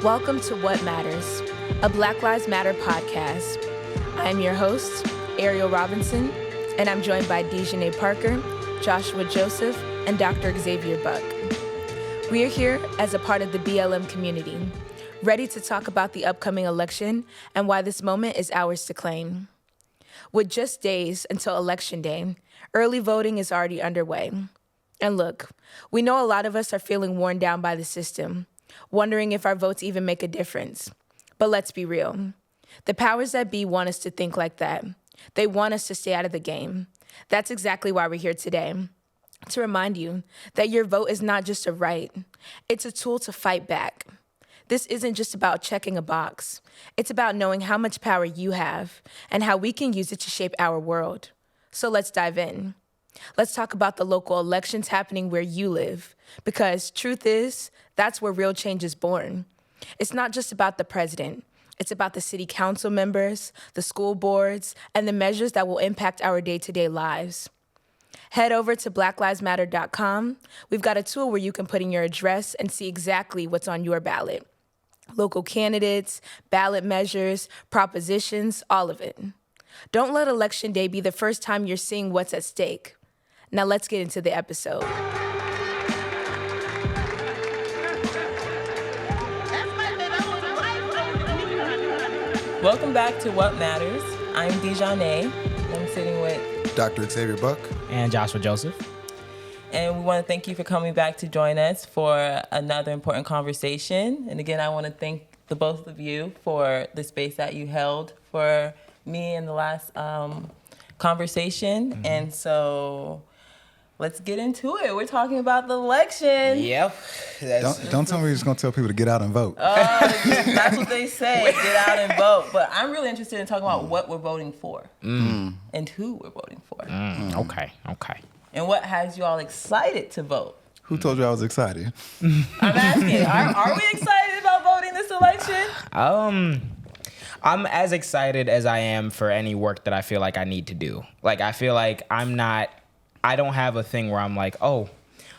Welcome to What Matters, a Black Lives Matter podcast. I'm your host, Ariel Robinson, and I'm joined by Dejanay Parker, Joshua Joseph, and Dr. Xavier Buck. We are here as a part of the BLM community, ready to talk about the upcoming election and why this moment is ours to claim. With just days until Election Day, early voting is already underway. And look, we know a lot of us are feeling worn down by the system, wondering if our votes even make a difference. But let's be real. The powers that be want us to think like that. They want us to stay out of the game. That's exactly why we're here today. To remind you that your vote is not just a right, it's a tool to fight back. This isn't just about checking a box. It's about knowing how much power you have and how we can use it to shape our world. So let's dive in. Let's talk about the local elections happening where you live, because truth is, that's where real change is born. It's not just about the president. It's about the city council members, the school boards, and the measures that will impact our day-to-day lives. Head over to blacklivesmatter.com. We've got a tool where you can put in your address and see exactly what's on your ballot. Local candidates, ballot measures, propositions, all of it. Don't let Election Day be the first time you're seeing what's at stake. Now let's get into the episode. Welcome back to What Matters. I'm Dejanay. I'm sitting with Dr. Xavier Buck and Joshua Joseph. And we want to thank you for coming back to join us for another important conversation. And again, I want to thank the both of you for the space that you held for me in the last conversation. Mm-hmm. And so let's get into it. We're talking about the election. Yep. Don't tell me you're just going to tell people to get out and vote. That's what they say, get out and vote. But I'm really interested in talking about what we're voting for and who we're voting for. Okay. And what has you all excited to vote? Who told you I was excited? I'm asking, are we excited about voting this election? I'm as excited as I am for any work that I feel like I need to do. Like, I feel like I don't have a thing where I'm like, oh,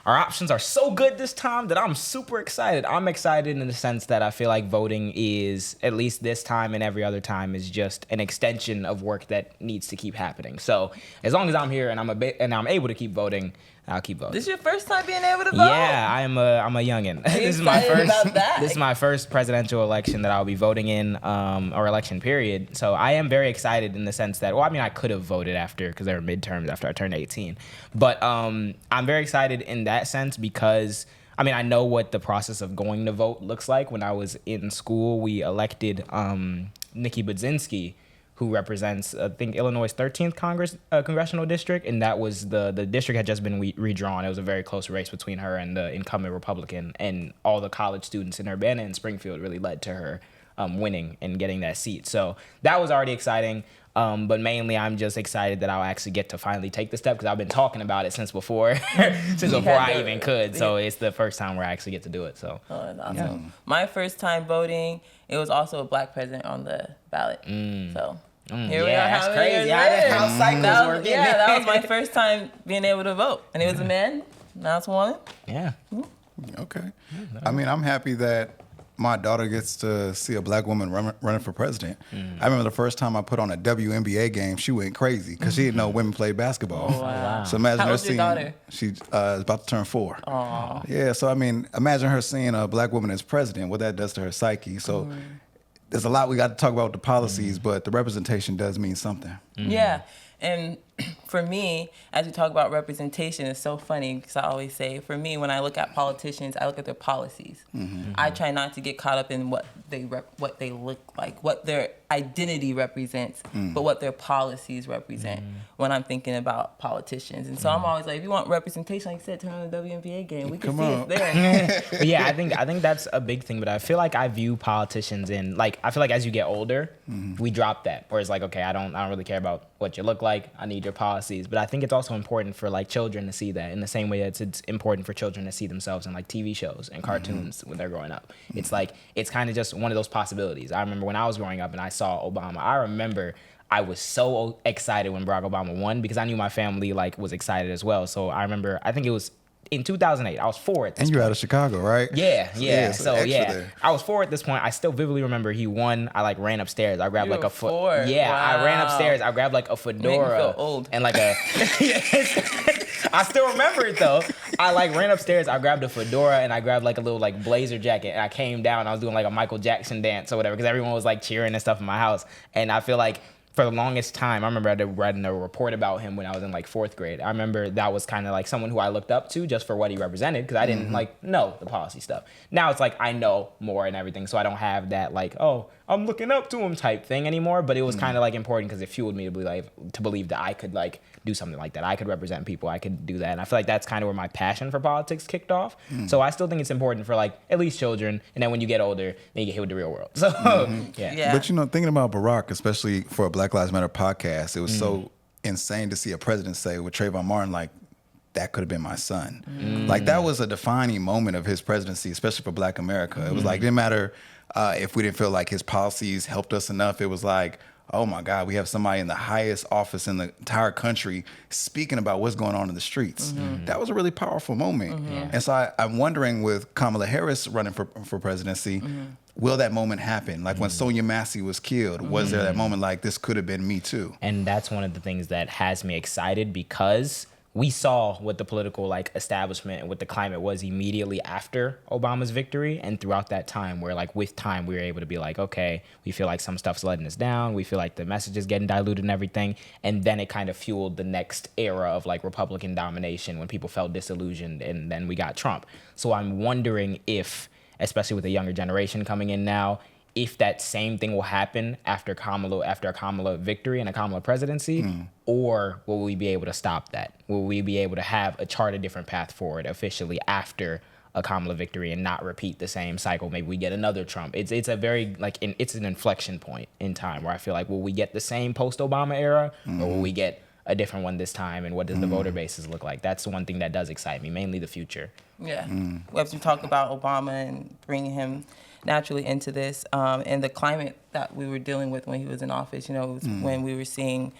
our options are so good this time that I'm super excited. I'm excited in the sense that I feel like voting is, at least this time and every other time, is just an extension of work that needs to keep happening. So as long as I'm here and I'm able to keep voting, I'll keep voting. This is your first time being able to vote? Yeah, I'm a youngin'. This is my first presidential election that I'll be voting in, or election period. So I am very excited in the sense that, I could have voted after, because there were midterms after I turned 18. But I'm very excited in that sense because, I know what the process of going to vote looks like. When I was in school, we elected Nikki Budzinski, who represents, I think, Illinois' 13th congressional district, and that was the district had just been redrawn. It was a very close race between her and the incumbent Republican, and all the college students in Urbana and Springfield really led to her winning and getting that seat. So that was already exciting, but mainly I'm just excited that I'll actually get to finally take the step, because I've been talking about it since before I even could. So it's the first time where I actually get to do it. So that's awesome. Yeah. My first time voting, it was also a black president on the ballot. So here we are. That's crazy. How cycles work. Yeah, that was my first time being able to vote. And it was a man, now it's a woman. Yeah. Okay. I'm happy that my daughter gets to see a black woman running for president. I remember the first time I put on a WNBA game, she went crazy because she didn't know women played basketball. Oh, wow. So imagine How her old's your seeing, daughter? she's about to turn 4. Aww. Yeah, so imagine her seeing a black woman as president, what that does to her psyche. So there's a lot we got to talk about with the policies, but the representation does mean something. Yeah, and for me, as we talk about representation, it's so funny because I always say, for me, when I look at politicians, I look at their policies. I try not to get caught up in what they look like, what their identity represents, but what their policies represent when I'm thinking about politicians. And so I'm always like, if you want representation, like you said, turn on the WNBA game. We can see it there. Yeah, I think that's a big thing. But I feel like I view politicians I feel like as you get older, we drop that. Where it's like, okay, I don't really care about what you look like. I need your policies. But I think it's also important for children to see that in the same way that it's important for children to see themselves in TV shows and cartoons when they're growing up. It's it's kind of just one of those possibilities. I remember when I was growing up and I saw Obama, I remember I was so excited when Barack Obama won because I knew my family was excited as well. So I remember, I think it was in 2008. I was 4 at this And you're point. out of Chicago, right? Yeah. So there. I was 4 at this point. I still vividly remember he won. I like ran upstairs. I grabbed You like were a foot. 4. Yeah, Wow. I ran upstairs. I grabbed like a fedora. Make me feel old. And like a. I still remember it though. I like ran upstairs. I grabbed a fedora and I grabbed like a little like blazer jacket. And I came down. I was doing like a Michael Jackson dance or whatever because everyone was like cheering and stuff in my house. And I feel like for the longest time, I remember I read a report about him when I was in like 4th grade. I remember that was kind of like someone who I looked up to just for what he represented because I didn't like know the policy stuff. Now it's like I know more and everything, so I don't have that like, oh, I'm looking up to him type thing anymore. But it was kind of like important because it fueled me to believe that I could like do something like that. I could represent people. I could do that. And I feel like that's kind of where my passion for politics kicked off. So I still think it's important for like at least children. And then when you get older, then you get hit with the real world. So yeah. But you know, thinking about Barack, especially for a Black Lives Matter podcast, it was so insane to see a president say with Trayvon Martin, like, that could have been my son. Like, that was a defining moment of his presidency, especially for Black America. It was like, it didn't matter if we didn't feel like his policies helped us enough. It was like, oh my God, we have somebody in the highest office in the entire country speaking about what's going on in the streets. That was a really powerful moment. And so I'm wondering with Kamala Harris running for presidency, will that moment happen? Like when Sonia Massey was killed, was there that moment like this could have been me too? And that's one of the things that has me excited because we saw what the political like establishment and what the climate was immediately after Obama's victory and throughout that time where like with time we were able to be like, okay, we feel like some stuff's letting us down. We feel like the message is getting diluted and everything. And then it kind of fueled the next era of like Republican domination when people felt disillusioned and then we got Trump. So I'm wondering if, especially with the younger generation coming in now, if that same thing will happen after a Kamala victory and a Kamala presidency, or will we be able to stop that? Will we be able to chart a different path forward officially after a Kamala victory and not repeat the same cycle? Maybe we get another Trump. It's a very it's an inflection point in time where I feel like, will we get the same post-Obama era, or will we get a different one this time? And what does the voter bases look like? That's the one thing that does excite me, mainly the future. Yeah. As we talk about Obama and bringing him naturally into this, and the climate that we were dealing with when he was in office, you know, it was when we were seeing,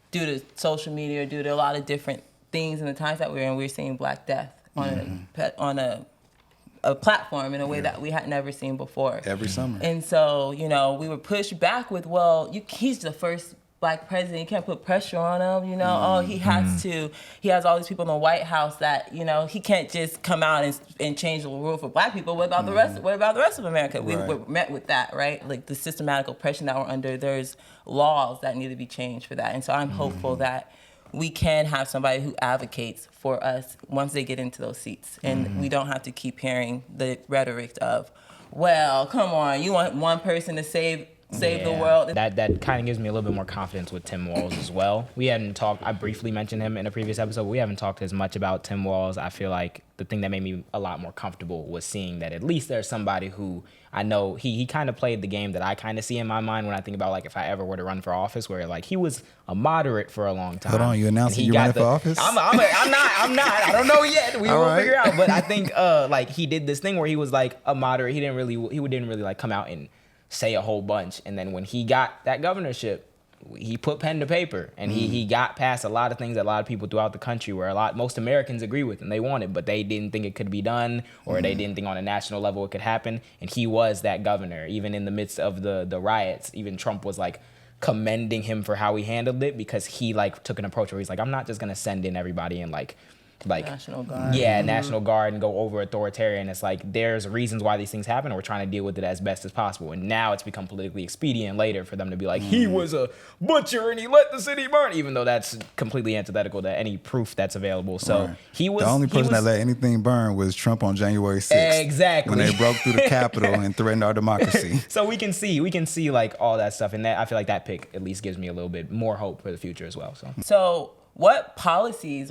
due to social media, due to a lot of different things in the times that we were in, we were seeing Black death on a platform in a way that we had never seen before. Every summer. And so, you know, we were pushed back with, well, he's the first Black president, you can't put pressure on him, you know, he has all these people in the White House that, you know, he can't just come out and change the rule for Black people. What about the rest of America? We were met with that, right? Like the systematic oppression that we're under, there's laws that need to be changed for that. And so I'm hopeful that we can have somebody who advocates for us once they get into those seats. And we don't have to keep hearing the rhetoric of, well, come on, you want one person to save the world. That kind of gives me a little bit more confidence with Tim Walz as well. We hadn't talked, I briefly mentioned him in a previous episode, but we haven't talked as much about Tim Walz. I feel like the thing that made me a lot more comfortable was seeing that at least there's somebody who I know he kind of played the game that I kind of see in my mind when I think about like if I ever were to run for office, where like he was a moderate for a long time. Hold on, you announcing you running for office? I'm not. I don't know yet. We will figure out. But I think like he did this thing where he was like a moderate. He didn't really like come out and say a whole bunch. And then when he got that governorship, he put pen to paper and he got past a lot of things that a lot of people throughout the country where most Americans agree with and they wanted, but they didn't think it could be done, or they didn't think on a national level it could happen. And he was that governor, even in the midst of the riots. Even Trump was like commending him for how he handled it, because he like took an approach where he's like, I'm not just gonna send in everybody and like National Guard. Yeah, National Guard, and go over authoritarian. It's like there's reasons why these things happen, and we're trying to deal with it as best as possible. And now it's become politically expedient later for them to be like, he was a butcher and he let the city burn, even though that's completely antithetical to any proof that's available. So he was the only person that let anything burn was Trump on January 6th. Exactly. When they broke through the Capitol and threatened our democracy. So we can see like all that stuff, and that I feel like that pick at least gives me a little bit more hope for the future as well. So what policies,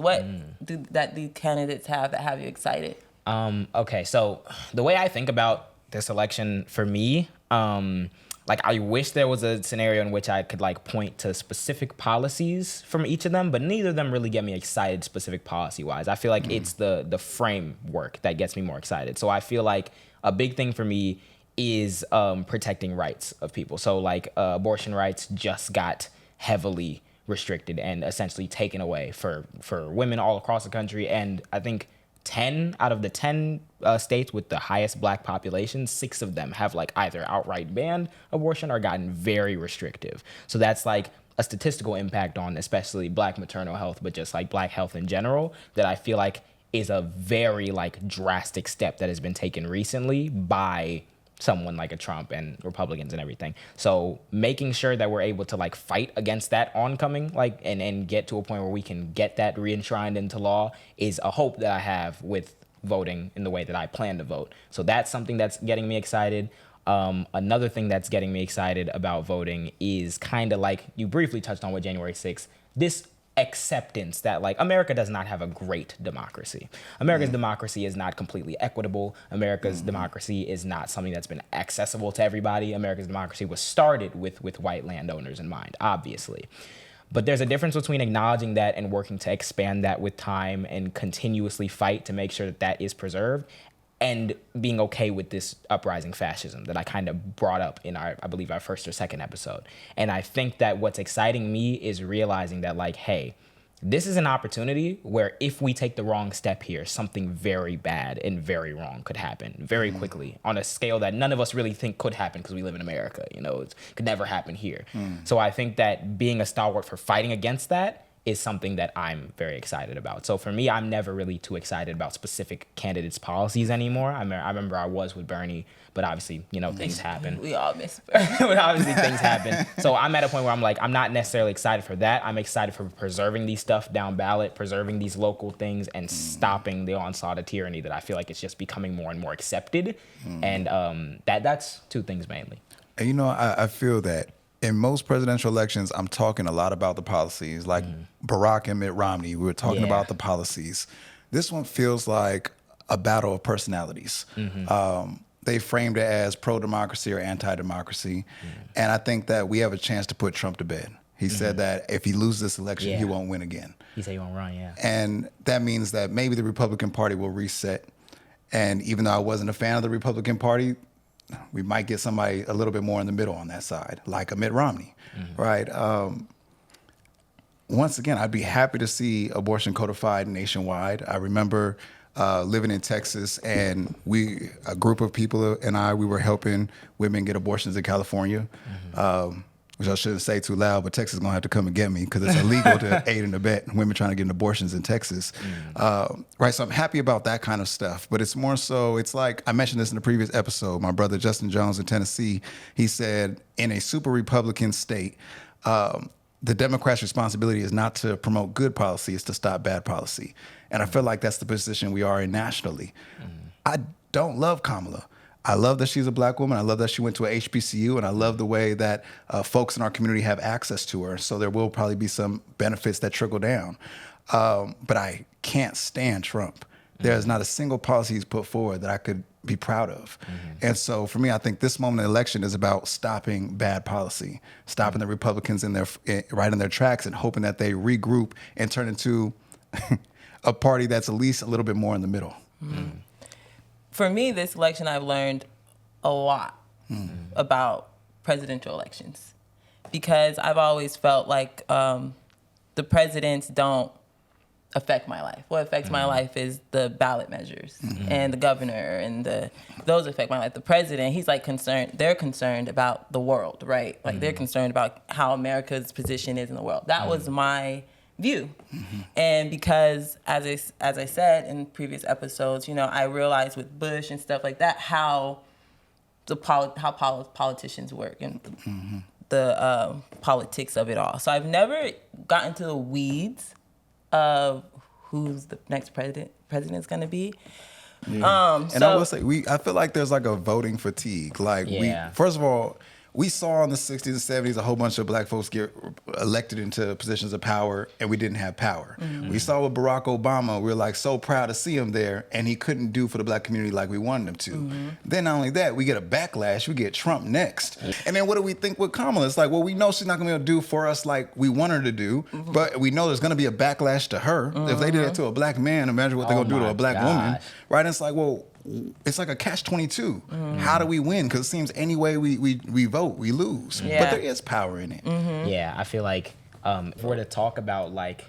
do the candidates have that have you excited? Okay, so the way I think about this election for me, like I wish there was a scenario in which I could like point to specific policies from each of them, but neither of them really get me excited specific policy-wise. I feel like it's the framework that gets me more excited. So I feel like a big thing for me is protecting rights of people. So like abortion rights just got heavily restricted and essentially taken away for women all across the country. And I think 10 out of the 10 states with the highest black population, 6 of them have like either outright banned abortion or gotten very restrictive. So that's like a statistical impact on especially black maternal health, but just like black health in general, that I feel like is a very like drastic step that has been taken recently by someone like a Trump and Republicans and everything. So making sure that we're able to like fight against that oncoming, like, and get to a point where we can get that re-enshrined into law is a hope that I have with voting in the way that I plan to vote. So that's something that's getting me excited. Another thing that's getting me excited about voting is kind of like you briefly touched on with January 6th, this acceptance that like America does not have a great democracy. America's democracy is not completely equitable. America's democracy is not something that's been accessible to everybody. America's democracy was started with white landowners in mind, obviously. But there's a difference between acknowledging that and working to expand that with time and continuously fight to make sure that that is preserved, and being okay with this uprising fascism that I kind of brought up in I believe our first or second episode. And I think that what's exciting me is realizing that like, hey, this is an opportunity where if we take the wrong step here, something very bad and very wrong could happen very quickly on a scale that none of us really think could happen because we live in America. You know, it could never happen here. So I think that being a stalwart for fighting against that is something that I'm very excited about. So for me, I'm never really too excited about specific candidates' policies anymore. I remember I was with Bernie, but obviously, you know, things happen. We all miss Bernie. But obviously things happen. So I'm at a point where I'm like, I'm not necessarily excited for that. I'm excited for preserving these stuff down ballot, preserving these local things, and stopping the onslaught of tyranny that I feel like it's just becoming more and more accepted. And that's 2 things mainly. And you know, I feel that in most presidential elections, I'm talking a lot about the policies, like Barack and Mitt Romney. We were talking about the policies. This one feels like a battle of personalities. They framed it as pro-democracy or anti-democracy. And I think that we have a chance to put Trump to bed. He said that if he loses this election, he won't win again. He said he won't run, And that means that maybe the Republican Party will reset. And even though I wasn't a fan of the Republican Party, we might get somebody a little bit more in the middle on that side, like a Mitt Romney, right? Once again, I'd be happy to see abortion codified nationwide. I remember living in Texas, and a group of people and we were helping women get abortions in California, which I shouldn't say too loud, but Texas is going to have to come and get me because it's illegal to aid and abet women trying to get abortions in Texas. Right, so I'm happy about that kind of stuff. But it's more so, it's like, I mentioned this in the previous episode, my brother Justin Jones in Tennessee, he said, in a super Republican state, the Democrats' responsibility is not to promote good policy, it's to stop bad policy. And I feel like that's the position we are in nationally. I don't love Kamala. I love that she's a black woman. I love that she went to a HBCU, and I love the way that folks in our community have access to her. So there will probably be some benefits that trickle down. But I can't stand Trump. There's not a single policy he's put forward that I could be proud of. And so for me, I think this moment of election is about stopping bad policy, stopping the Republicans right in their tracks and hoping that they regroup and turn into a party that's at least a little bit more in the middle. For me, this election, I've learned a lot about presidential elections because I've always felt like the presidents don't affect my life. What affects my life is the ballot measures and the governor and those affect my life. The president, he's like they're concerned about the world, right? Like they're concerned about how America's position is in the world. That was my view. And because as I said in previous episodes, you know, I realized with Bush and stuff like that how politicians work and the politics of it all. So I've never gotten to the weeds of who's the next president's going to be. And I will say, I feel like there's like a voting fatigue. Like first of all, we saw in the 60s and 70s a whole bunch of black folks get elected into positions of power, and we didn't have power. We saw with Barack Obama, we were like so proud to see him there, and he couldn't do for the black community like we wanted him to. Then not only that, we get a backlash, we get Trump next. And then what do we think with Kamala? It's like, well, we know she's not gonna be able to do for us like we want her to do, but we know there's gonna be a backlash to her. If they did it to a black man, imagine what they're gonna do to a black woman, right? And it's like, well, it's like a catch-22. How do we win? Because it seems any way we vote, we lose. But there is power in it. Yeah, I feel like if we're to talk about like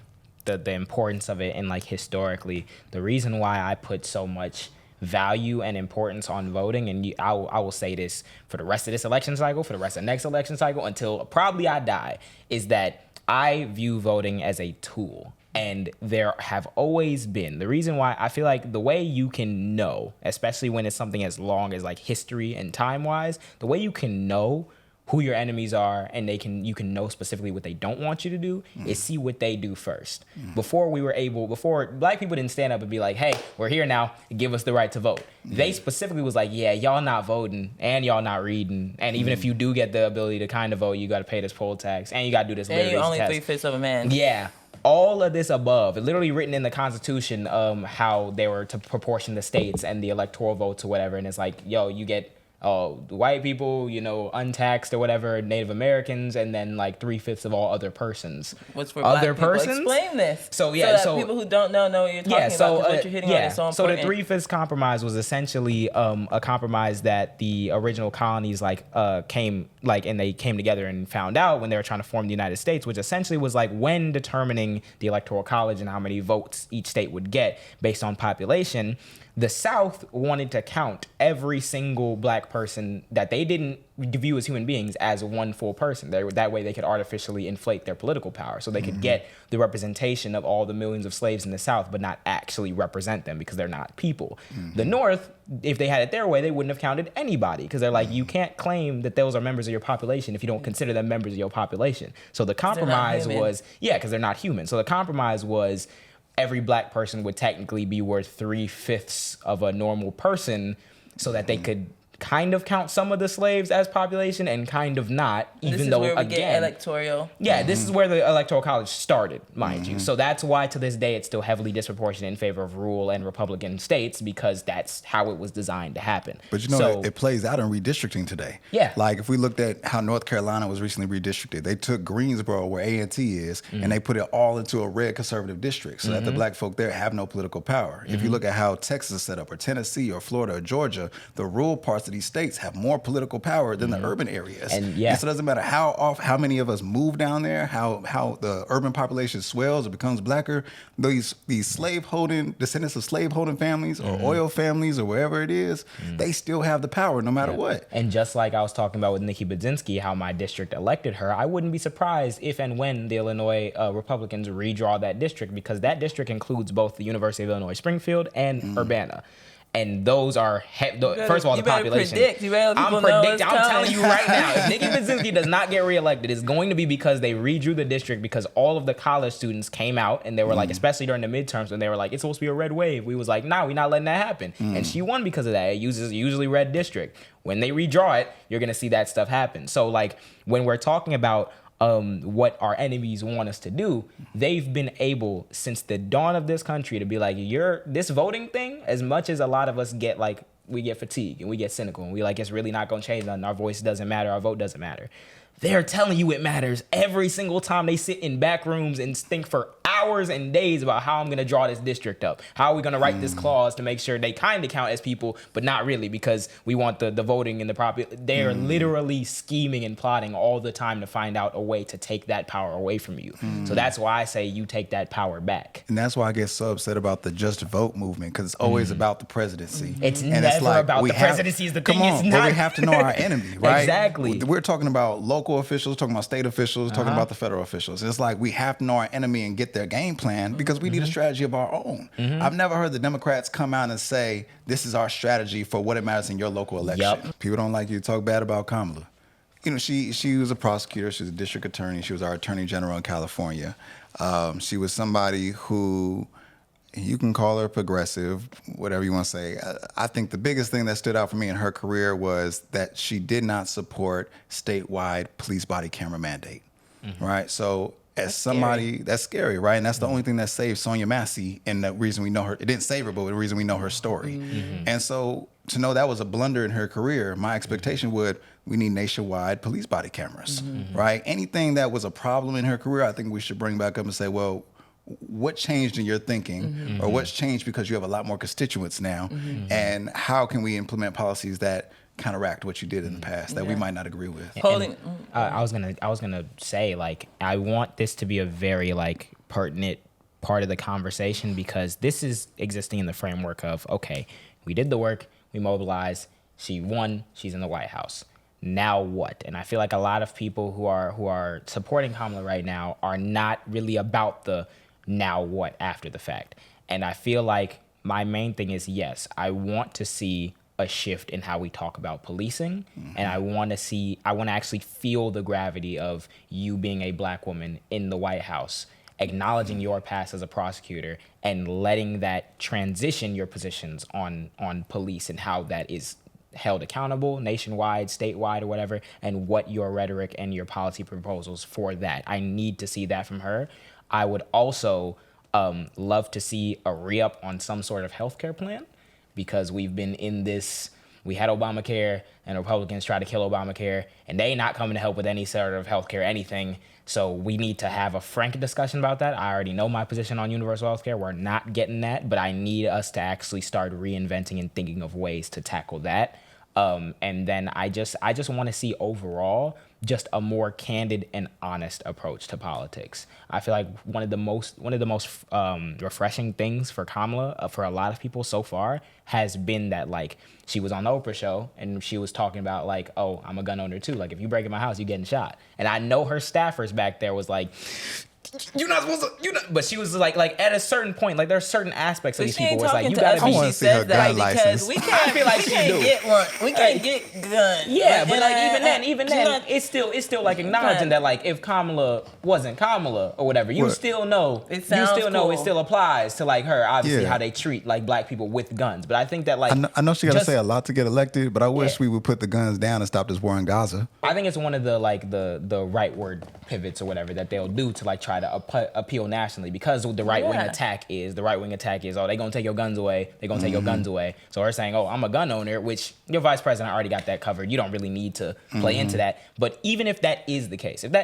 the importance of it and like historically, the reason why I put so much value and importance on voting, and I will say this for the rest of this election cycle, for the rest of the next election cycle, until probably I die, is that I view voting as a tool. And there have always been, the reason why I feel like the way you can know, especially when it's something as long as like history and time-wise, the way you can know who your enemies are and you can know specifically what they don't want you to do is see what they do first. Before black people didn't stand up and be like, hey, we're here now, give us the right to vote. They specifically was like, yeah, y'all not voting and y'all not reading. And even if you do get the ability to kind of vote, you got to pay this poll tax and you got to do this. And you're only test. 3/5 of a man. Yeah. All of this above, literally written in the Constitution, how they were to proportion the states and the electoral votes or whatever. And it's like, yo, you get white people, untaxed or whatever, Native Americans, and then like 3/5 of all other persons. What's for other black persons? People? Explain this. So that people who don't know what you're talking about, 'cause what you're hitting on is so important. So the 3/5 compromise was essentially a compromise that the original colonies came together and found out when they were trying to form the United States, which essentially was like when determining the Electoral College and how many votes each state would get based on population. The South wanted to count every single black person that they didn't view as human beings as one full person. That way they could artificially inflate their political power so they could get the representation of all the millions of slaves in the South, but not actually represent them because they're not people. The North, if they had it their way, they wouldn't have counted anybody because they're like, you can't claim that those are members of your population if you don't consider them members of your population. So the compromise was, because they're not human. So the compromise was, every black person would technically be worth 3/5 of a normal person so that they could kind of count some of the slaves as population and kind of not, even though, where we again, get electoral. Yeah, this is where the Electoral College started, mind you. So that's why to this day it's still heavily disproportionate in favor of rural and Republican states because that's how it was designed to happen. But it plays out in redistricting today. Yeah. Like if we looked at how North Carolina was recently redistricted, they took Greensboro, where A&T is, and they put it all into a red conservative district so that the black folk there have no political power. If you look at how Texas is set up, or Tennessee, or Florida, or Georgia, the rural parts of these states have more political power than the urban areas. And so it doesn't matter how many of us move down there, how the urban population swells or becomes blacker, these descendants of slave-holding families or oil families or wherever it is, they still have the power no matter what. And just like I was talking about with Nikki Budzinski, how my district elected her, I wouldn't be surprised if and when the Illinois Republicans redraw that district because that district includes both the University of Illinois Springfield and Urbana. And those are, first of all, the population. I'm telling you right now, if Nikki Budzinski does not get reelected, it's going to be because they redrew the district because all of the college students came out and they were like, especially during the midterms, when they were like, it's supposed to be a red wave. We was like, nah, we're not letting that happen. And she won because of that. It uses usually red district. When they redraw it, you're going to see that stuff happen. So like when we're talking about what our enemies want us to do, they've been able since the dawn of this country to be like, this voting thing, as much as a lot of us get like, we get fatigued and we get cynical and we like, it's really not going to change nothing. Our voice doesn't matter. Our vote doesn't matter. They're telling you it matters every single time they sit in back rooms and think for hours and days about how I'm going to draw this district up. How are we going to write this clause to make sure they kind of count as people, but not really because we want the voting and the property. They're literally scheming and plotting all the time to find out a way to take that power away from you. So that's why I say you take that power back. And that's why I get so upset about the Just Vote movement because it's always about the presidency. It's never about the presidency is the thing. It's not. But we have to know our enemy, right? Exactly. We're talking about local officials, talking about state officials, talking about the federal officials. It's like we have to know our enemy and get their game plan because we need a strategy of our own. I've never heard the Democrats come out and say, this is our strategy for what it matters in your local election. People don't like you to talk bad about Kamala. She was a prosecutor. She was a district attorney. She was our attorney general in California. She was somebody who, you can call her progressive, whatever you want to say. I think the biggest thing that stood out for me in her career was that she did not support statewide police body camera mandate, right? So as somebody, that's scary, right? And that's the only thing that saved Sonia Massey, and the reason we know her, it didn't save her, but the reason we know her story. And so to know that was a blunder in her career, my expectation we need nationwide police body cameras, right? Anything that was a problem in her career, I think we should bring back up and say, well, what changed in your thinking or what's changed because you have a lot more constituents now, and how can we implement policies that counteract what you did in the past that we might not agree with? I was gonna say, like, I want this to be a very like pertinent part of the conversation, because this is existing in the framework of, okay, we did the work, we mobilized, she won, she's in the White House. Now what? And I feel like a lot of people who are supporting Kamala right now are not really about the now what after the fact. And I feel like my main thing is, yes, I want to see a shift in how we talk about policing. And I want to actually feel the gravity of you being a black woman in the White House, acknowledging your past as a prosecutor and letting that transition your positions on police and how that is held accountable nationwide, statewide, or whatever, and what your rhetoric and your policy proposals for that. I need to see that from her. I would also love to see a re-up on some sort of healthcare plan, because we've been in this, we had Obamacare and Republicans try to kill Obamacare, and they not coming to help with any sort of healthcare, anything. So we need to have a frank discussion about that. I already know my position on universal healthcare. We're not getting that, but I need us to actually start reinventing and thinking of ways to tackle that. And then I just want to see overall just a more candid and honest approach to politics. I feel like one of the most refreshing things for Kamala, for a lot of people so far, has been that, like, she was on the Oprah show and she was talking about, like, oh, I'm a gun owner too. Like, if you break in my house, you getting shot. And I know her staffers back there was like, you're not supposed to, but she was like at a certain point, like, there's certain aspects of these people where it's like, you gotta be. I want to see her gun license. We can't, feel like we can't get one. We can't get guns. Yeah, but like even then, it's still like acknowledging that, like, if Kamala wasn't Kamala or whatever, you still know it still applies to, like, her, obviously, how they treat, like, black people with guns. But I think that, like, I know she got to say a lot to get elected, but I wish we would put the guns down and stop this war in Gaza. I think it's one of the, like, the rightward pivots or whatever that they'll do to, like, try to appeal nationally, because the right wing attack is, oh, they gonna take your guns away, so her saying, oh, I'm a gun owner, which your vice president already got that covered, you don't really need to play into that. But even if that is the case, and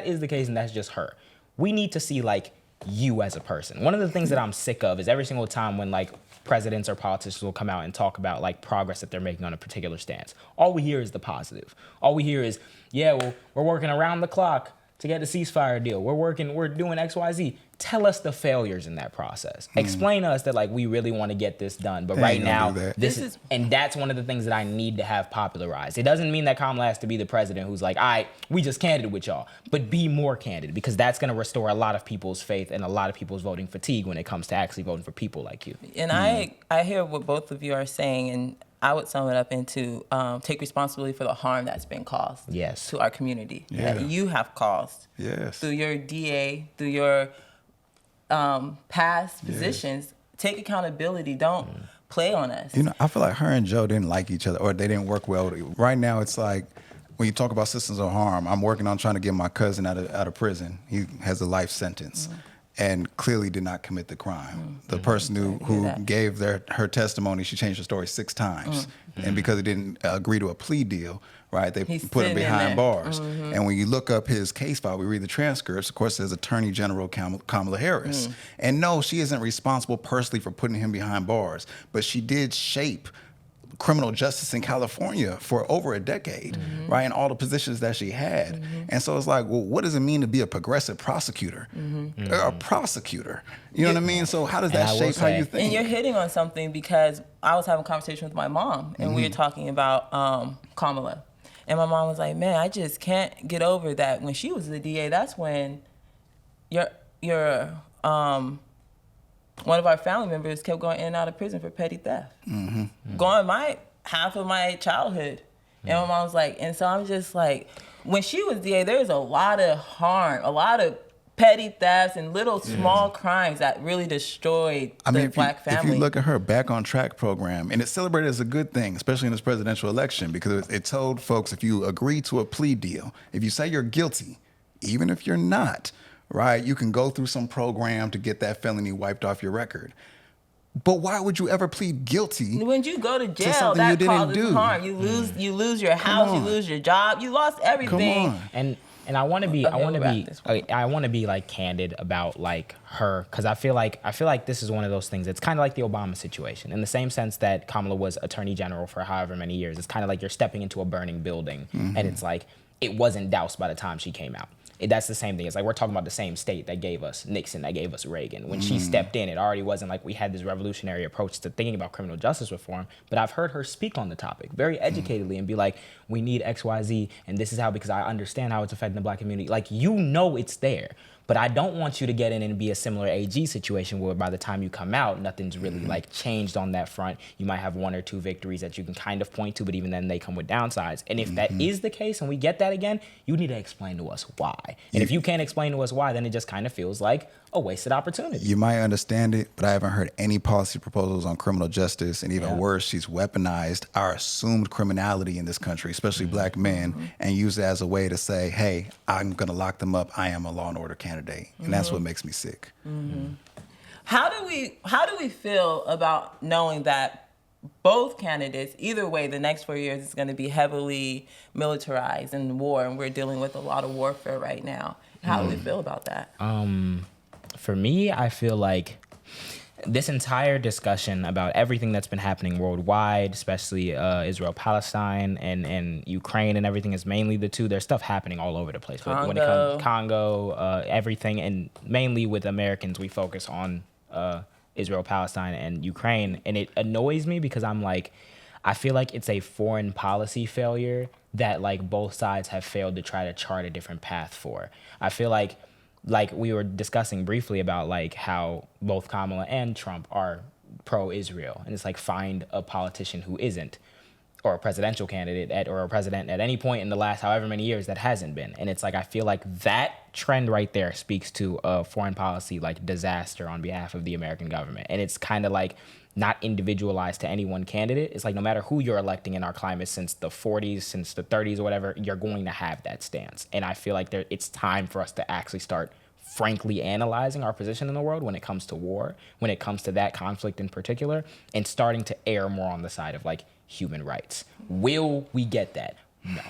that's just her, we need to see, like, you as a person. One of the things that I'm sick of is every single time when, like, presidents or politicians will come out and talk about, like, progress that they're making on a particular stance, all we hear is the positive. All we hear is, yeah, well, we're working around the clock to get a ceasefire deal. We're doing X, Y, Z. Tell us the failures in that process. Explain to us that, like, we really want to get this done. But right now, and that's one of the things that I need to have popularized. It doesn't mean that Kamala has to be the president who's like, all right, we just candid with y'all. But be more candid, because that's going to restore a lot of people's faith and a lot of people's voting fatigue when it comes to actually voting for people like you. And I hear what both of you are saying, and I would sum it up into take responsibility for the harm that's been caused to our community, that you have caused through your DA, through your past positions. Take accountability. Don't play on us. You know, I feel like her and Joe didn't like each other, or they didn't work well. Right now, it's like, when you talk about systems of harm, I'm working on trying to get my cousin out of prison. He has a life sentence. And clearly did not commit the crime. The person who gave her testimony, she changed her story 6 times. And because it didn't agree to a plea deal, right, they put him behind bars. And when you look up his case file, we read the transcripts, of course, there's Attorney General Kamala Harris. And no, she isn't responsible personally for putting him behind bars, but she did shape criminal justice in California for over a decade, right? And all the positions that she had. And so it's like, well, what does it mean to be a progressive prosecutor? Or a prosecutor? You know what I mean? So how does that shape how you think? And you're hitting on something, because I was having a conversation with my mom, and we were talking about Kamala. And my mom was like, man, I just can't get over that when she was the DA, that's when your one of our family members kept going in and out of prison for petty theft. Going half of my childhood. And my mom was like, and so I'm just like, when she was DA, there was a lot of harm, a lot of petty thefts and little small crimes that really destroyed the black family. If you look at her Back on Track program, and it's celebrated as a good thing, especially in this presidential election, because it told folks, if you agree to a plea deal, if you say you're guilty, even if you're not, right, you can go through some program to get that felony wiped off your record. But why would you ever plead guilty? When you go to jail, that causes harm. You lose your house, you lose your job, you lost everything. Come on. And I want to be like candid about, like, her, because I feel like this is one of those things. It's kind of like the Obama situation, in the same sense that Kamala was Attorney General for however many years. It's kind of like you're stepping into a burning building, and it's like it wasn't doused by the time she came out. that's the same thing. It's like we're talking about the same state that gave us Nixon, that gave us Reagan. When she stepped in, it already wasn't like we had this revolutionary approach to thinking about criminal justice reform. But I've heard her speak on the topic very educatedly and be like, we need X, Y, Z, and this is how, because I understand how it's affecting the Black community. Like, you know it's there. But I don't want you to get in and be a similar AG situation where by the time you come out, nothing's really like changed on that front. You might have 1 or 2 victories that you can kind of point to, but even then they come with downsides. And if that is the case and we get that again, you need to explain to us why. And if you can't explain to us why, then it just kind of feels like a wasted opportunity. You might understand it, but I haven't heard any policy proposals on criminal justice. And even worse, she's weaponized our assumed criminality in this country, especially Black men, and used it as a way to say, hey, I'm going to lock them up. I am a law and order candidate. And that's what makes me sick. How do we feel about knowing that both candidates, either way, the next 4 years is going to be heavily militarized in war, and we're dealing with a lot of warfare right now? How do we feel about that? For me, I feel like this entire discussion about everything that's been happening worldwide, especially Israel-Palestine and Ukraine and everything, is mainly the two. There's stuff happening all over the place. But when it comes to Congo, everything, and mainly with Americans, we focus on Israel, Palestine, and Ukraine. And it annoys me because I'm like, I feel like it's a foreign policy failure that like both sides have failed to try to chart a different path for. I feel like we were discussing briefly about like how both Kamala and Trump are pro-Israel. And it's like, find a politician who isn't, or a presidential candidate or a president at any point in the last however many years that hasn't been. And it's like, I feel like that trend right there speaks to a foreign policy like disaster on behalf of the American government. And it's kind of like not individualized to any one candidate. It's like no matter who you're electing in our climate since the 40s, since the 30s or whatever, you're going to have that stance. And I feel like it's time for us to actually start frankly analyzing our position in the world when it comes to war, when it comes to that conflict in particular, and starting to err more on the side of like human rights. Will we get that? No.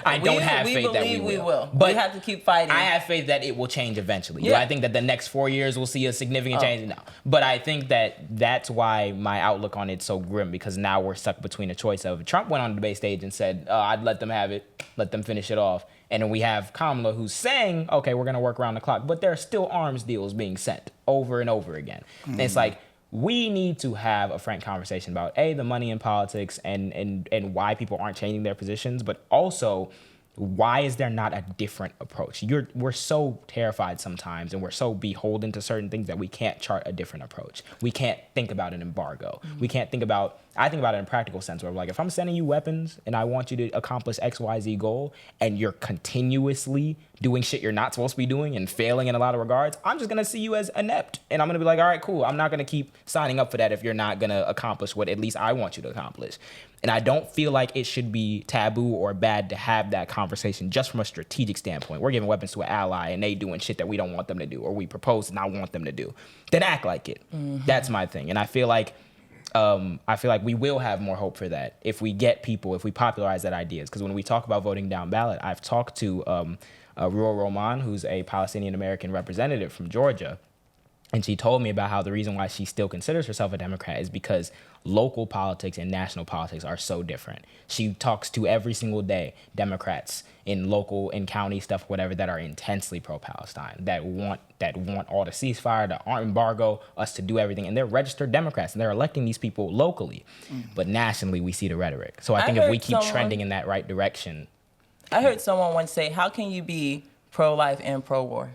I don't have faith that we will. But we have to keep fighting. I have faith that it will change eventually. Yeah. Do I think that the next 4 years we'll see a significant change? No. But I think that that's why my outlook on it's so grim, because now we're stuck between a choice of Trump went on the debate stage and said, I'd let them have it, let them finish it off. And then we have Kamala who's saying, okay, we're going to work around the clock. But there are still arms deals being sent over and over again. And it's like, we need to have a frank conversation about the money in politics and why people aren't changing their positions, but also why is there not a different approach? We're so terrified sometimes, and we're so beholden to certain things that we can't chart a different approach. We can't think about an embargo. We can't think about, I think about it in a practical sense where like, if I'm sending you weapons and I want you to accomplish XYZ goal and you're continuously doing shit you're not supposed to be doing and failing in a lot of regards, I'm just going to see you as inept. And I'm going to be like, all right, cool. I'm not going to keep signing up for that if you're not going to accomplish what at least I want you to accomplish. And I don't feel like it should be taboo or bad to have that conversation just from a strategic standpoint. We're giving weapons to an ally and they doing shit that we don't want them to do, or we propose and I want them to do. Then act like it. That's my thing. And I feel like we will have more hope for that if we get people, if we popularize that ideas. Because when we talk about voting down ballot, I've talked to Ruha Roman, who's a Palestinian American representative from Georgia. And she told me about how the reason why she still considers herself a Democrat is because local politics and national politics are so different. She talks to every single day Democrats in local and county stuff, whatever, that are intensely pro-Palestine, that want all the ceasefire, the embargo, us to do everything. And they're registered Democrats, and they're electing these people locally. But nationally, we see the rhetoric. So I think if we keep trending in that right direction. I heard someone once say, how can you be pro-life and pro-war?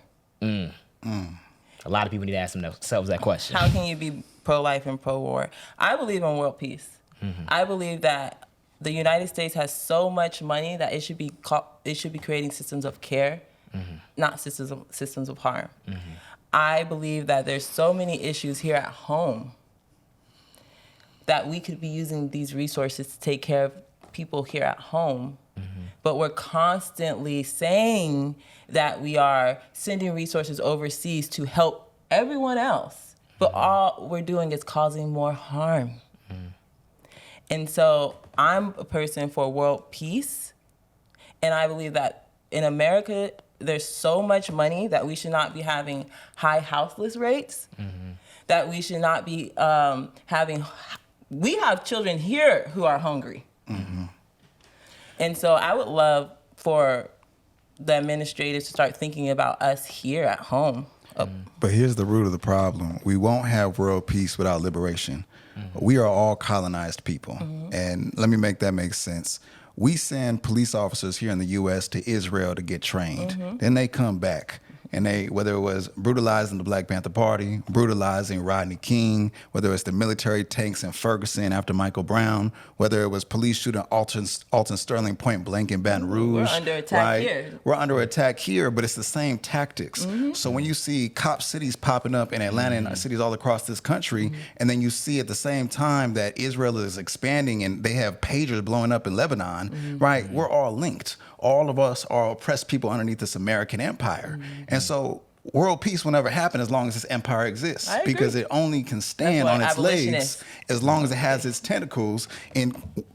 A lot of people need to ask themselves that question. How can you be pro-life and pro-war? I believe in world peace. I believe that the United States has so much money that it should be creating systems of care, not systems of harm. I believe that there's so many issues here at home that we could be using these resources to take care of people here at home. But we're constantly saying that we are sending resources overseas to help everyone else. But all we're doing is causing more harm. And so I'm a person for world peace. And I believe that in America, there's so much money that we should not be having high houseless rates, that we should not be we have children here who are hungry. And so I would love for the administrators to start thinking about us here at home. But here's the root of the problem. We won't have world peace without liberation. We are all colonized people. And let me make that make sense. We send police officers here in the U.S. to Israel to get trained. Then they come back. And they, whether it was brutalizing the Black Panther Party, brutalizing Rodney King, whether it's the military tanks in Ferguson after Michael Brown, whether it was police shooting Alton Sterling point blank in Baton Rouge. We're under attack here. We're under attack here, but it's the same tactics. So when you see cop cities popping up in Atlanta and cities all across this country, and then you see at the same time that Israel is expanding and they have pagers blowing up in Lebanon, right? We're all linked. All of us are oppressed people underneath this American empire. And so world peace will never happen as long as this empire exists, because it only can stand on its legs as long as it has its tentacles in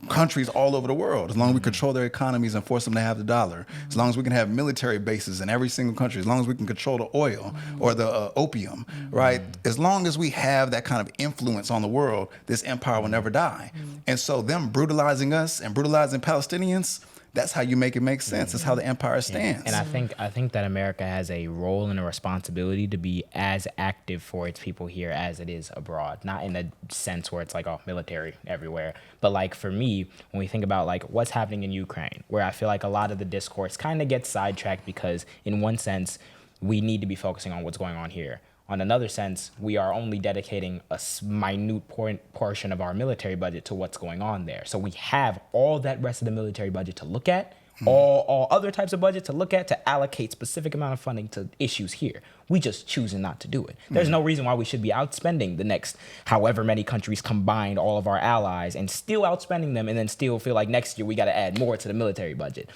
countries all over the world, as long as we control their economies and force them to have the dollar, as long as we can have military bases in every single country, as long as we can control the oil or the opium, right? As long as we have that kind of influence on the world, this empire will never die. And so them brutalizing us and brutalizing Palestinians, that's how you make it make sense. That's how the empire stands. And I think that America has a role and a responsibility to be as active for its people here as it is abroad. Not in the sense where it's like, oh, military everywhere. But like for me, when we think about like what's happening in Ukraine, where I feel like a lot of the discourse kind of gets sidetracked because in one sense, we need to be focusing on what's going on here. On another sense, we are only dedicating a minute portion of our military budget to what's going on there. So we have all that rest of the military budget to look at, all other types of budget to look at, to allocate specific amount of funding to issues here. We just choosing not to do it. There's no reason why we should be outspending the next however many countries combined, all of our allies, and still outspending them, and then still feel like next year we got to add more to the military budget.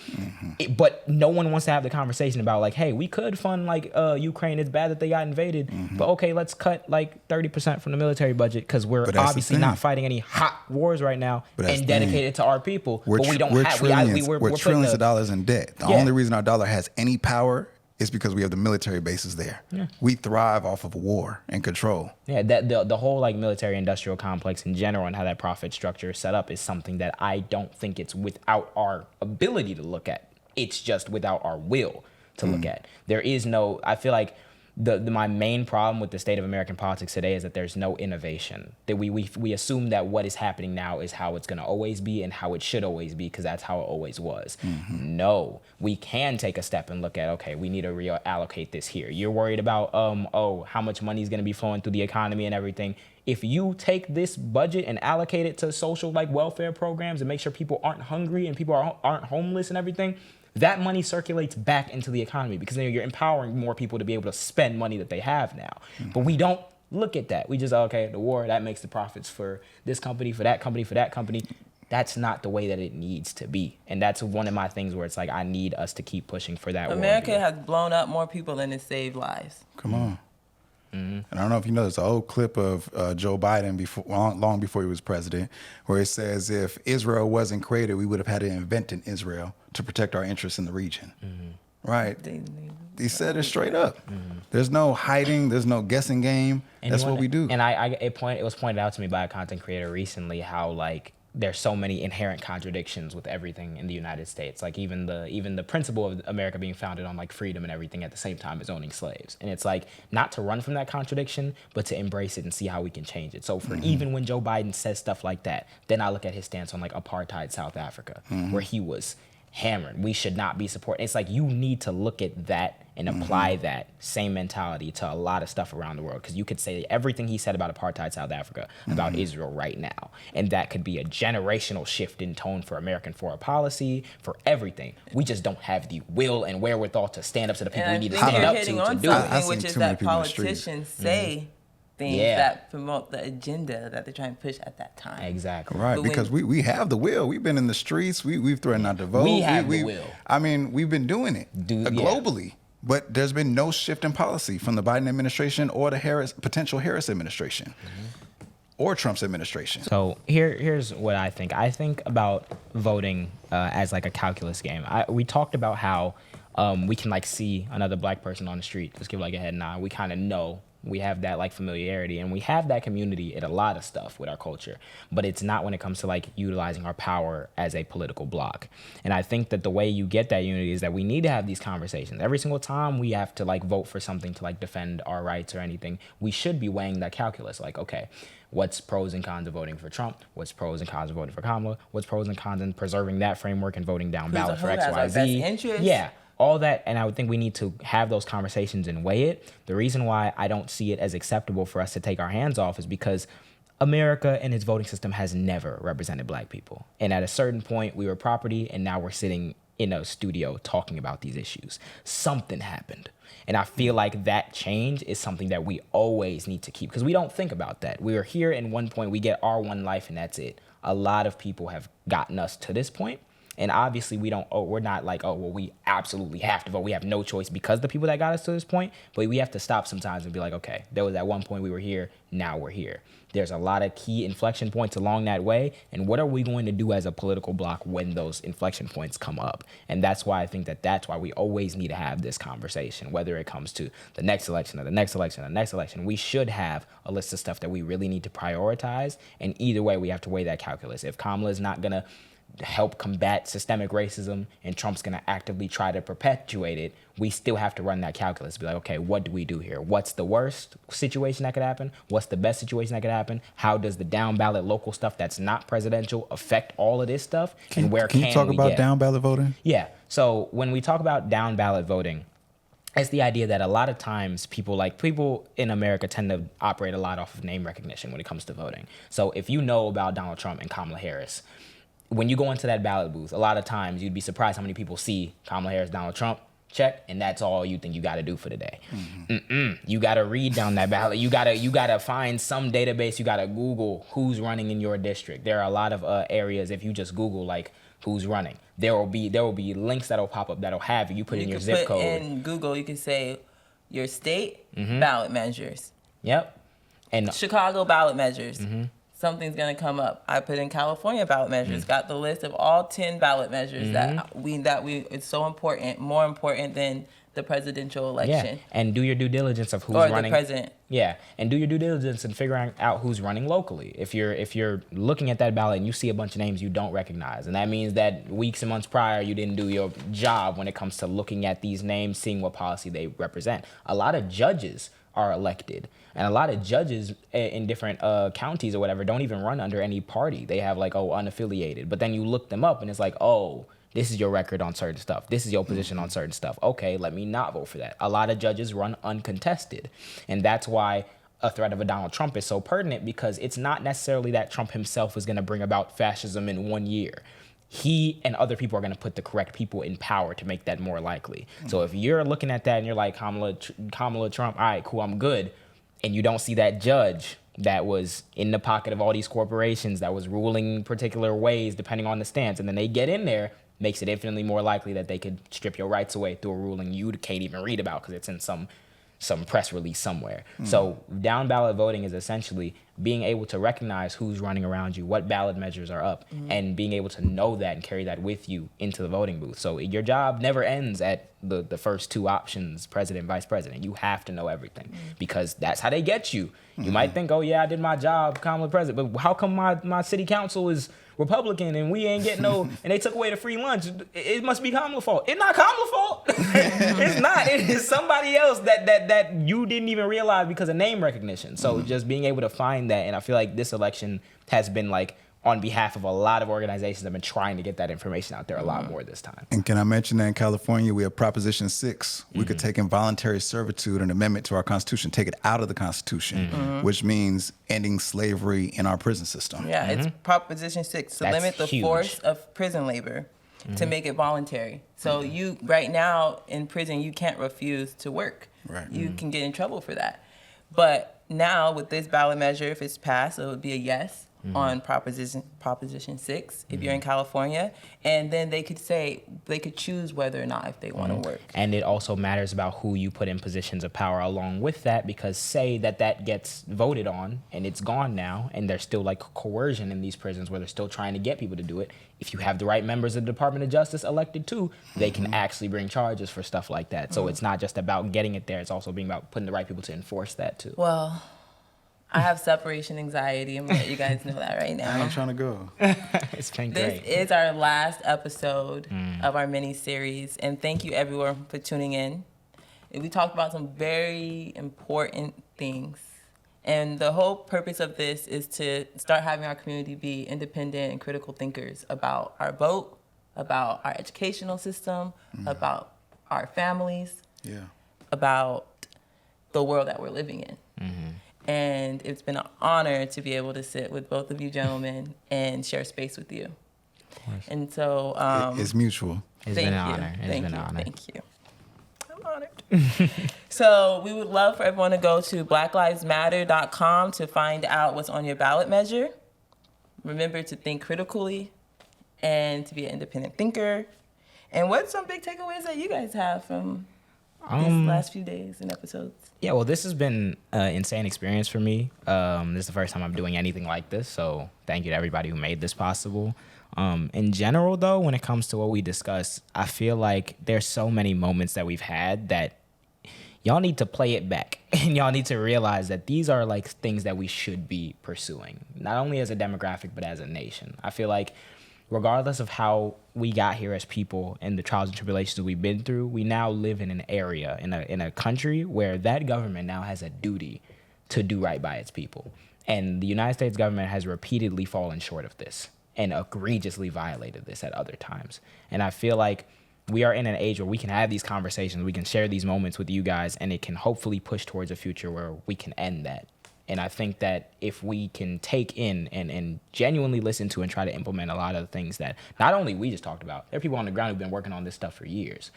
But no one wants to have the conversation about like, hey, we could fund like Ukraine. It's bad that they got invaded, but okay, let's cut like 30% from the military budget because we're obviously not fighting any hot wars right now and dedicated to our people. But we don't have. We're trillions of dollars in debt. The only reason our dollar has any power is because we have the military bases there. We thrive off of war and control. Yeah, that the whole like military industrial complex in general and how that profit structure is set up is something that I don't think it's without our ability to look at. It's just without our will to look at. There is no, I feel like my main problem with the state of American politics today is that there's no innovation. That we assume that what is happening now is how it's going to always be and how it should always be because that's how it always was. No, we can take a step and look at, okay, we need to reallocate this here. You're worried about, how much money is going to be flowing through the economy and everything. If you take this budget and allocate it to social like welfare programs and make sure people aren't hungry and people aren't homeless and everything, that money circulates back into the economy because then you're empowering more people to be able to spend money that they have now. But we don't look at that. We just, okay, the war, that makes the profits for this company, for that company, for that company. That's not the way that it needs to be. And that's one of my things where it's like, I need us to keep pushing for that. America has blown up more people than it saved lives. Come on. And I don't know if you know, there's an old clip of Joe Biden long before he was president, where it says if Israel wasn't created, we would have had to invent an Israel to protect our interests in the region. Right? He said it straight up. There's no hiding. There's no guessing game. And that's what we do. And it was pointed out to me by a content creator recently how like there's so many inherent contradictions with everything in the United States. Like even the principle of America being founded on like freedom and everything at the same time as owning slaves. And it's like not to run from that contradiction, but to embrace it and see how we can change it. So for even when Joe Biden says stuff like that, then I look at his stance on like apartheid South Africa, where he was hammered. We should not be supporting. It's like you need to look at that and apply that same mentality to a lot of stuff around the world. Because you could say everything he said about apartheid South Africa, about Israel right now. And that could be a generational shift in tone for American foreign policy, for everything. We just don't have the will and wherewithal to stand up to the people we need to stand up to do it. Which is that politicians say things that promote the agenda that they're trying to push at that time. Exactly. Right, but because we have the will. We've been in the streets. We've threatened not to vote. We have the will. I mean, we've been doing it globally. But there's been no shift in policy from the Biden administration or the potential Harris administration or Trump's administration. So here's what I think. I think about voting as like a calculus game. We talked about how we can like see another black person on the street, just give like a head nod. We kind of know We have that like familiarity, and we have that community in a lot of stuff with our culture, but it's not when it comes to like utilizing our power as a political bloc. And I think that the way you get that unity is that we need to have these conversations. Every single time we have to like vote for something to like defend our rights or anything, we should be weighing that calculus. Like, okay, what's pros and cons of voting for Trump? What's pros and cons of voting for Kamala? What's pros and cons in preserving that framework and voting down ballot for X, Y, Z? Yeah. All that, and I would think we need to have those conversations and weigh it. The reason why I don't see it as acceptable for us to take our hands off is because America and its voting system has never represented black people. And at a certain point, we were property, and now we're sitting in a studio talking about these issues. Something happened. And I feel like that change is something that we always need to keep, because we don't think about that. We are here, and one point, we get our one life, and that's it. A lot of people have gotten us to this point. And obviously we're not like, oh, well, we absolutely have to vote. We have no choice because the people that got us to this point. But we have to stop sometimes and be like, okay, there was at one point we were here, now we're here. There's a lot of key inflection points along that way. And what are we going to do as a political bloc when those inflection points come up? And that's why I think that's why we always need to have this conversation, whether it comes to the next election or the next election or the next election. We should have a list of stuff that we really need to prioritize. And either way, we have to weigh that calculus. If Kamala is not going to help combat systemic racism and Trump's going to actively try to perpetuate it, we still have to run that calculus. Be like, okay, what do we do here? What's the worst situation that could happen? What's the best situation that could happen? How does the down ballot local stuff that's not presidential affect all of this stuff? And where can you talk about down ballot voting? Yeah. So when we talk about down ballot voting, it's the idea that a lot of times people in America tend to operate a lot off of name recognition when it comes to voting. So if you know about Donald Trump and Kamala Harris, when you go into that ballot booth, a lot of times you'd be surprised how many people see Kamala Harris, Donald Trump, check, and that's all you think you got to do for the day. You got to read down that ballot. You got to find some database. You got to Google who's running in your district. There are a lot of areas, if you just Google like who's running, there will be links that'll pop up that'll have you put in your zip code. In Google, you can say your state ballot measures. Yep. And Chicago ballot measures. Something's going to come up. I put in California ballot measures, got the list of all 10 ballot measures that we it's so important, more important than the presidential election. Yeah, and do your due diligence of who's running. Or the president. Yeah, and do your due diligence in figuring out who's running locally. If you're looking at that ballot and you see a bunch of names you don't recognize, and that means that weeks and months prior you didn't do your job when it comes to looking at these names, seeing what policy they represent. A lot of judges are elected. And a lot of judges in different counties or whatever don't even run under any party. They have like, unaffiliated. But then you look them up and it's like, this is your record on certain stuff. This is your position on certain stuff. Okay, let me not vote for that. A lot of judges run uncontested. And that's why a threat of a Donald Trump is so pertinent, because it's not necessarily that Trump himself is going to bring about fascism in 1 year. He and other people are going to put the correct people in power to make that more likely. So if you're looking at that and you're like, Kamala Trump, all right, cool, I'm good. And you don't see that judge that was in the pocket of all these corporations that was ruling particular ways depending on the stance, and then they get in there, makes it infinitely more likely that they could strip your rights away through a ruling you can't even read about because it's in some press release somewhere. So down ballot voting is essentially being able to recognize who's running around you, what ballot measures are up, and being able to know that and carry that with you into the voting booth. So your job never ends at the first two options, president, vice president. You have to know everything because that's how they get you. You might think, oh yeah, I did my job, Kamala president, but how come my city council is Republican and we ain't getting no, and they took away the free lunch? It must be Kamala's fault. It's not Kamala's fault. It's not. It is somebody else that you didn't even realize because of name recognition. So just being able to find that, and I feel like this election has been like on behalf of a lot of organizations that have been trying to get that information out there a lot more this time. And can I mention that in California, we have Proposition 6. We could take involuntary servitude, an amendment to our Constitution, take it out of the Constitution, which means ending slavery in our prison system. Yeah, it's Proposition 6 to limit the force of prison labor to make it voluntary. So you, right now in prison, you can't refuse to work. Right. You can get in trouble for that. But now with this ballot measure, if it's passed, it would be a yes. on Proposition 6 if you're in California, and then they could choose whether or not if they want to work. And it also matters about who you put in positions of power along with that, because say that gets voted on and it's gone now, and there's still like coercion in these prisons where they're still trying to get people to do it. If you have the right members of the Department of Justice elected too, they can actually bring charges for stuff like that. So it's not just about getting it there, it's also being about putting the right people to enforce that too. Well, I have separation anxiety. I'm gonna let you guys know that right now. I ain't trying to go. It's been This great. is our last episode of our mini-series, and thank you everyone for tuning in. We talked about some very important things, and the whole purpose of this is to start having our community be independent and critical thinkers about our vote, about our educational system, about our families, about the world that we're living in. And it's been an honor to be able to sit with both of you gentlemen and share space with you. And so It's mutual. It's been an honor. It's been an honor. Thank you. I'm honored. So we would love for everyone to go to blacklivesmatter.com to find out what's on your ballot measure. Remember to think critically and to be an independent thinker. And what's some big takeaways that you guys have from these last few days and episodes? Yeah, well, this has been an insane experience for me. This is the first time I'm doing anything like this, so thank you to everybody who made this possible. In general, though, when it comes to what we discussed, I feel like there's so many moments that we've had that y'all need to play it back, and y'all need to realize that these are like things that we should be pursuing, not only as a demographic, but as a nation. I feel like regardless of how we got here as people and the trials and tribulations we've been through, we now live in an area, in a country where that government now has a duty to do right by its people. And the United States government has repeatedly fallen short of this and egregiously violated this at other times. And I feel like we are in an age where we can have these conversations, we can share these moments with you guys, and it can hopefully push towards a future where we can end that. And I think that if we can take in and genuinely listen to and try to implement a lot of the things that not only we just talked about, there are people on the ground who've been working on this stuff for years.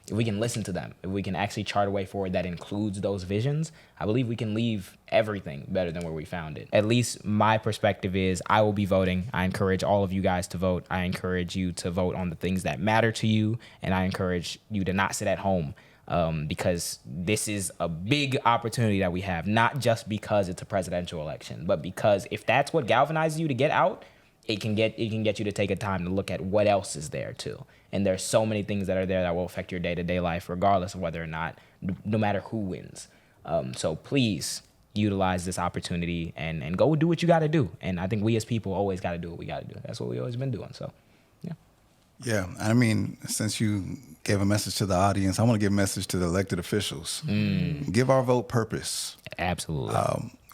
If we can listen to them, if we can actually chart a way forward that includes those visions, I believe we can leave everything better than where we found it. At least my perspective is I will be voting. I encourage all of you guys to vote. I encourage you to vote on the things that matter to you, and I encourage you to not sit at home. Because this is a big opportunity that we have, not just because it's a presidential election, but because if that's what galvanizes you to get out, it can get you to take a time to look at what else is there too. And there's so many things that are there that will affect your day-to-day life, regardless of whether or not, no matter who wins. So please utilize this opportunity and go do what you got to do. And I think we as people always got to do what we got to do. That's what we always been doing. So, yeah. Yeah, I mean, since you gave a message to the audience, I want to give a message to the elected officials. Give our vote purpose. Absolutely.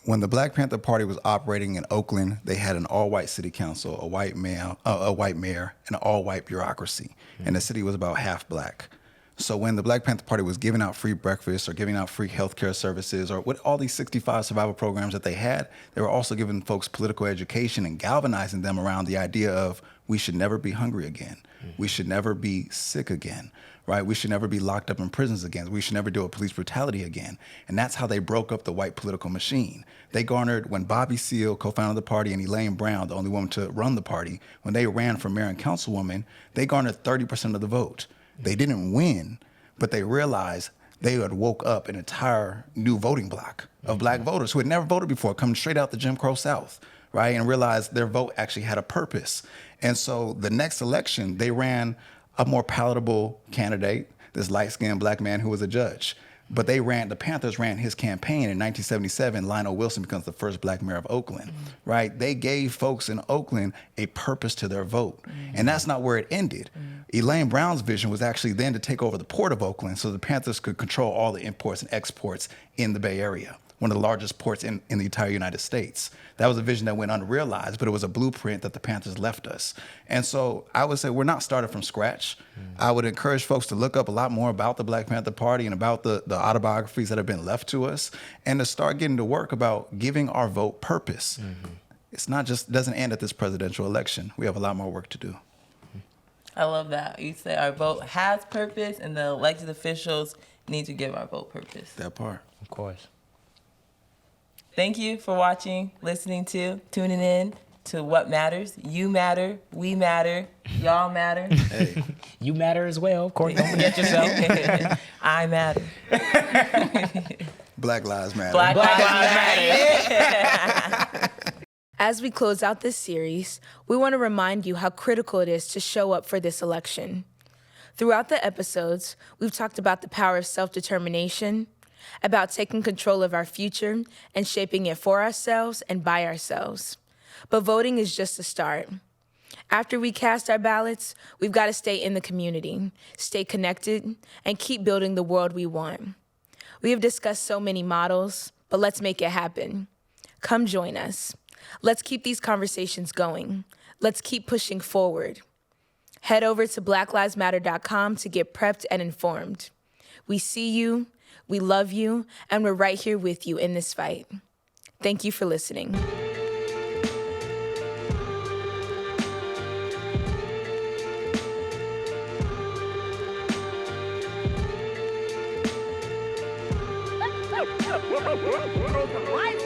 When the Black Panther Party was operating in Oakland, they had an all-white city council, a white mayor, and an all-white bureaucracy, and the city was about half black. So when the Black Panther Party was giving out free breakfast or giving out free healthcare services or with all these 65 survival programs that they had, they were also giving folks political education and galvanizing them around the idea of we should never be hungry again. We should never be sick again, right? We should never be locked up in prisons again. We should never deal with police brutality again. And that's how they broke up the white political machine. They garnered, when Bobby Seale, co-founder of the party, and Elaine Brown, the only woman to run the party, when they ran for mayor and councilwoman, they garnered 30% of the vote. They didn't win, but they realized they had woke up an entire new voting block of black voters who had never voted before, coming straight out the Jim Crow South, right? And realized their vote actually had a purpose. And so the next election, they ran a more palatable candidate, this light-skinned black man who was a judge. But the Panthers ran his campaign in 1977. Lionel Wilson becomes the first black mayor of Oakland, right? They gave folks in Oakland a purpose to their vote. And that's not where it ended. Elaine Brown's vision was actually then to take over the port of Oakland so the Panthers could control all the imports and exports in the Bay Area, one of the largest ports in the entire United States. That was a vision that went unrealized, but it was a blueprint that the Panthers left us. And so I would say we're not starting from scratch. I would encourage folks to look up a lot more about the Black Panther Party and about the autobiographies that have been left to us, and to start getting to work about giving our vote purpose. It's not just, doesn't end at this presidential election. We have a lot more work to do. I love that. You say our vote has purpose, and the elected officials need to give our vote purpose. That part. Of course. Thank you for watching, listening to, tuning in. to what matters. You matter, we matter, y'all matter. Hey. You matter as well, of course. Don't forget yourself. I matter. Black Lives Matter. Black Lives Matter. As we close out this series, we want to remind you how critical it is to show up for this election. Throughout the episodes, we've talked about the power of self-determination, about taking control of our future and shaping it for ourselves and by ourselves. But voting is just a start. After we cast our ballots, we've got to stay in the community, stay connected, and keep building the world we want. We have discussed so many models, but let's make it happen. Come join us. Let's keep these conversations going. Let's keep pushing forward. Head over to blacklivesmatter.com to get prepped and informed. We see you, we love you, and we're right here with you in this fight. Thank you for listening. Lights